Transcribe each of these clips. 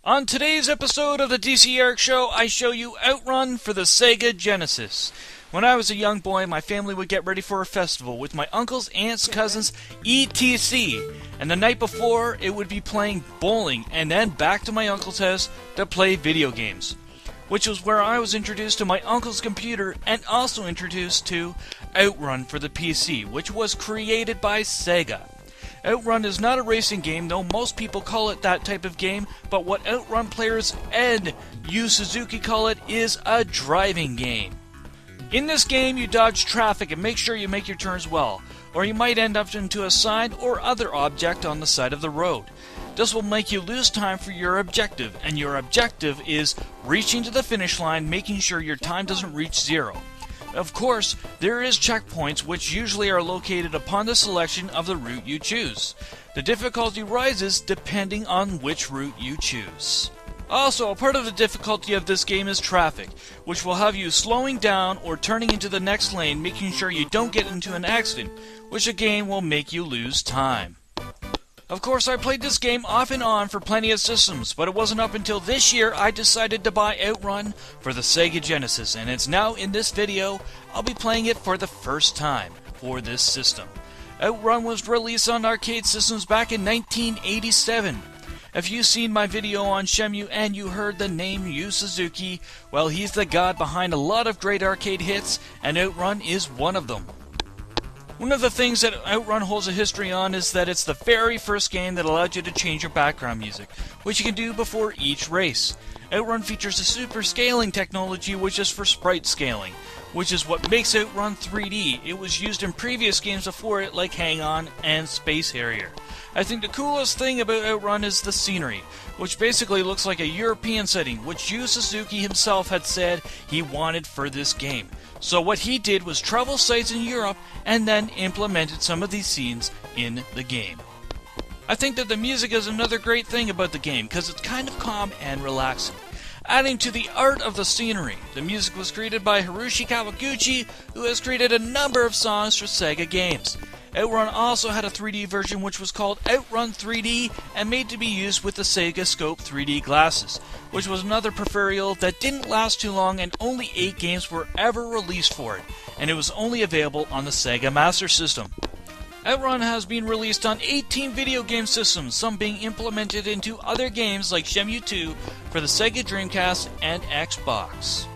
On today's episode of the DCeric Show, I show you Outrun for the Sega Genesis. When I was a young boy, my family would get ready for a festival with my uncles, aunts, cousins, etc. And the night before, it would be playing bowling and then back to my uncle's house to play video games. Which was where I was introduced to my uncle's computer and also introduced to Outrun for the PC, which was created by Sega. Outrun is not a racing game, though most people call it that type of game, but what Outrun players and Yu Suzuki call it is a driving game. In this game, you dodge traffic and make sure you make your turns well, or you might end up into a sign or other object on the side of the road. This will make you lose time for your objective, and your objective is reaching to the finish line, making sure your time doesn't reach zero. Of course, there is checkpoints which usually are located upon the selection of the route you choose. The difficulty rises depending on which route you choose. Also, a part of the difficulty of this game is traffic, which will have you slowing down or turning into the next lane, making sure you don't get into an accident, which again will make you lose time. Of course, I played this game off and on for plenty of systems, but it wasn't up until this year I decided to buy Outrun for the Sega Genesis, and it's now in this video I'll be playing it for the first time for this system. Outrun was released on arcade systems back in 1987. If you've seen my video on Shenmue and you heard the name Yu Suzuki, well, he's the god behind a lot of great arcade hits, and Outrun is one of them. One of the things that Outrun holds a history on is that it's the very first game that allowed you to change your background music, which you can do before each race. Outrun features a super scaling technology which is for sprite scaling, which is what makes Outrun 3D. It was used in previous games before it like Hang On and Space Harrier. I think the coolest thing about Outrun is the scenery, which basically looks like a European setting, which Yu Suzuki himself had said he wanted for this game. So what he did was travel sites in Europe and then implemented some of these scenes in the game. I think that the music is another great thing about the game, because it's kind of calm and relaxing. Adding to the art of the scenery, the music was created by Hiroshi Kawaguchi, who has created a number of songs for Sega games. Outrun also had a 3D version which was called Outrun 3D and made to be used with the Sega Scope 3D glasses, which was another peripheral that didn't last too long, and only 8 games were ever released for it, and it was only available on the Sega Master System. Outrun has been released on 18 video game systems, some being implemented into other games like Shenmue 2 for the Sega Dreamcast and Xbox.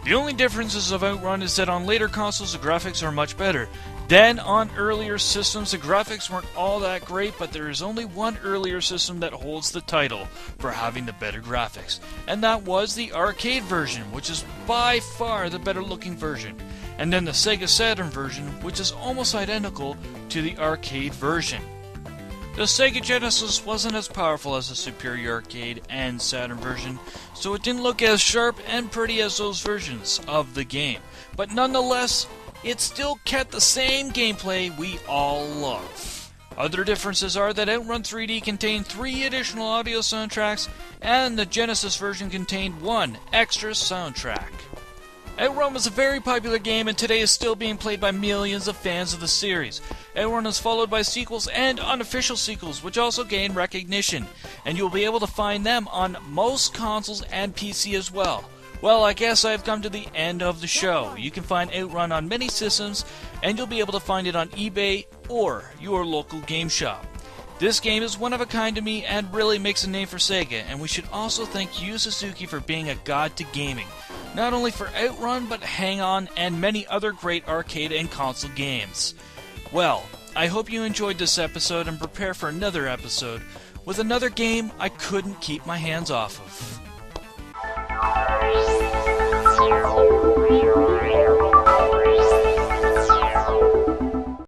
The only differences of Outrun is that on later consoles the graphics are much better. Then on earlier systems the graphics weren't all that great, but there is only one earlier system that holds the title for having the better graphics, and that was the arcade version, which is by far the better looking version, and then the Sega Saturn version, which is almost identical to the arcade version. The Sega Genesis wasn't as powerful as the superior arcade and Saturn version, so it didn't look as sharp and pretty as those versions of the game, but nonetheless, it still kept the same gameplay we all love. Other differences are that Outrun 3D contained 3 additional audio soundtracks, and the Genesis version contained 1 extra soundtrack. Outrun was a very popular game and today is still being played by millions of fans of the series. Outrun is followed by sequels and unofficial sequels, which also gain recognition, and you'll be able to find them on most consoles and PC as well. Well, I guess I've come to the end of the show. You can find Outrun on many systems, and you'll be able to find it on eBay or your local game shop. This game is one of a kind to me and really makes a name for Sega, and we should also thank Yu Suzuki for being a god to gaming, not only for Outrun but Hang On and many other great arcade and console games. Well, I hope you enjoyed this episode and prepare for another episode with another game I couldn't keep my hands off of.